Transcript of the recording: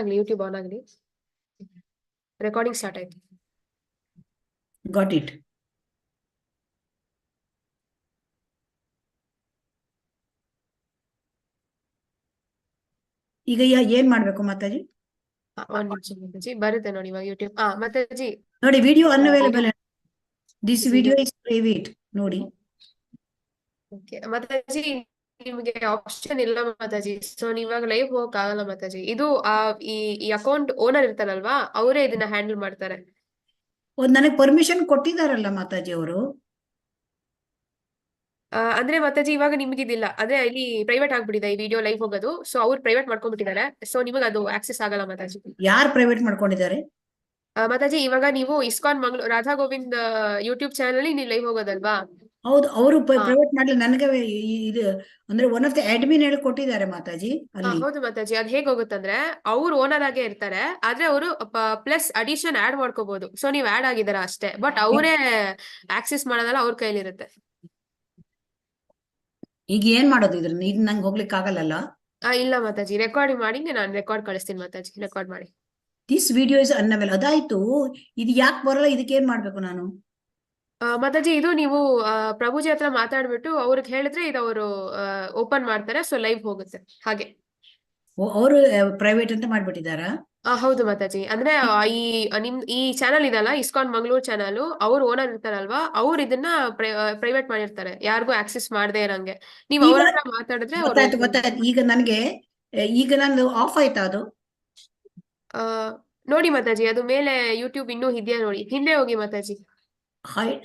ಆಗ್ಲಿ, YouTube on ಆಗ್ಲಿ. Recording start ಆಯ್ತು. Got it. ಈಗ ಏನ್ ಮಾಡ್ಬೇಕು ಮಾತಾಜಿ? ಒಂದ್ ನಿಮಿಷ ಮಾತಾಜಿ, ಬರುತ್ತೆ ನೋಡಿ ಇವಾಗ ಯೂಟ್ಯೂಬ್. ಮಾತಾಜಿ ನೋಡಿ, video unavailable. This video is private. ನೋಡಿ. ಓಕೆ ಮಾತಾಜಿ, ನಿಮ್ಗೆ ಆಪ್ಷನ್ ಇಲ್ಲ ಮಾತಾಜಿ. ಸೊ ನೀವಾಗ ಲೈವ್ ಹೋಗಕ್ ಆಗಲ್ಲ ಮಾತಾಜಿ. ಇದು ಈ ಅಕೌಂಟ್ ಓನರ್ ಇರ್ತಾರಲ್ವಾ, ಅವರೇ ಇದನ್ನ ಹ್ಯಾಂಡಲ್ ಮಾಡ್ತಾರೆ. ನನಗೆ ಪರ್ಮಿಷನ್ ಕೊಟ್ಟಿದಾರಲ್ಲ ಮಾತಾಜಿ ಅವರು. ಅಂದ್ರೆ ಮಾತಾಜಿ ಇವಾಗ ನಿಮ್ಗಿದಿಲ್ಲ, ಅಂದ್ರೆ ಇಲ್ಲಿ ಪ್ರೈವೇಟ್ ಆಗ್ಬಿಟ್ಟಿದೆ ಈ ವಿಡಿಯೋ ಲೈವ್ ಹೋಗೋದು. ಸೊ ಅವ್ರು ಪ್ರೈವೇಟ್ ಮಾಡ್ಕೊಂಡ್ಬಿಟ್ಟಿದ್ದಾರೆ. ಸೊ ನಿಮಗೆ ಅದು ಆಕ್ಸೆಸ್ ಆಗಲ್ಲ ಮಾತಾಜಿ. ಯಾರು ಪ್ರೈವೇಟ್ ಮಾಡ್ಕೊಂಡಿದ್ದಾರೆ? ಮಾತಾಜಿ ಇವಾಗ ನೀವು ISKCON Mangalore Radha Govind YouTube channel ಅಲ್ಲಿ ನೀವು ಲೈವ್ ಹೋಗೋದಲ್ವಾ? ಹೌದು, ಅವರು ಪ್ರೈವೇಟ್ ಮಾಡ್ಲಿ. ನನಗೆ ಇದು ಅಂದ್ರೆ ಒನ್ ಆಫ್ ದ ಅಡ್ಮಿನ್ ಹೇಳಿ ಕೊಟ್ಟಿದ್ದಾರೆ ಮಾತಾಜಿ ಅಲ್ಲಿ. ಹೌದು ಮಾತಾಜಿ, ಅದ್ ಹೇಗ್ ಹೋಗುತ್ತಂದ್ರೆ ಅವ್ರು ಓನರ್ ಆಗೇ ಇರ್ತಾರೆ, ಆದ್ರೆ ಅವರು ಪ್ಲಸ್ ಅಡಿಷನ್ ಆಡ್ ಮಾಡ್ಕೋಬಹುದು. ಸೊ ನೀವ್ ಆಡ್ ಆಗಿದಾರ ಅಷ್ಟೇ, ಬಟ್ ಅವರೇ ಆಕ್ಸೆಸ್ ಮಾಡೋದಲ್ಲ, ಅವ್ರ ಕೈಲಿರುತ್ತೆ. ಈಗ ಏನ್ ಮಾಡೋದು ಇದ್ರನ್ನ? ಈಗ ನಂಗೆ ಹೋಗ್ಲಿಕ್ಕೆ ಆಗಲ್ಲ. ಇಲ್ಲ ಮಾತಾಜಿ, ರೆಕಾರ್ಡಿಂಗ್ ಮಾಡಿ ನಾನು ರೆಕಾರ್ಡ್ ಕಳಿಸ್ತೀನಿ ಮಾತಾಜಿ. ರೆಕಾರ್ಡ್ ಮಾಡಿ. This video is unavailable. ಅದಾಯ್ತು, ಇದು ಯಾಕೆ ಬರಲ್ಲ? ಇದಕ್ಕೆ ಏನ್ ಮಾಡ್ಬೇಕು ನಾನು? ಮಾತಾಜಿ ಇದು ನೀವು ಪ್ರಭುಜಿ ಹತ್ರ ಮಾತಾಡ್ಬಿಟ್ಟು ಅವ್ರಿಗೆ ಹೇಳಿದ್ರೆ ಇದು ಅವರು ಓಪನ್ ಮಾಡ್ತಾರೆ. ಸೊ ಲೈವ್ ಹೋಗುತ್ತೆ ಹಾಗೆ. ಅವರು ಪ್ರೈವೇಟ್ ಅಂತ ಮಾಡ್ಬಿಟ್ಟಿದಾರಾ? ಹೌದು ಮಾತಾಜಿ. ಅಂದ್ರೆ ಈ ಚಾನಲ್ ಇದಲ್ಲ, ಇಸ್ಕಾನ್ ಮಂಗ್ಳೂರ್ ಚಾನಲ್, ಅವ್ರು ಓನರ್ ಇರ್ತಾರಲ್ವಾ, ಅವ್ರು ಇದನ್ನ ಪ್ರೈವೇಟ್ ಮಾಡಿರ್ತಾರೆ, ಯಾರಿಗೂ ಆಕ್ಸೆಸ್ ಮಾಡದೇ ಇರಂಗೆ. ನೀವ್ ಅವ್ರ ಹತ್ರ ಮಾತಾಡಿದ್ರೆ ಗೊತ್ತಾಯ್ತು. ಈಗ ನಂದು ಆಫ್ ಆಯ್ತಾ ಅದು? ನೋಡಿ ಮಾತಾಜಿ, ಅದು ಮೇಲೆ ಯೂಟ್ಯೂಬ್ ಇನ್ನೂ ಇದೆಯಾ ನೋಡಿ, ಹಿಂದೆ ಹೋಗಿ ಮಾತಾಜಿ.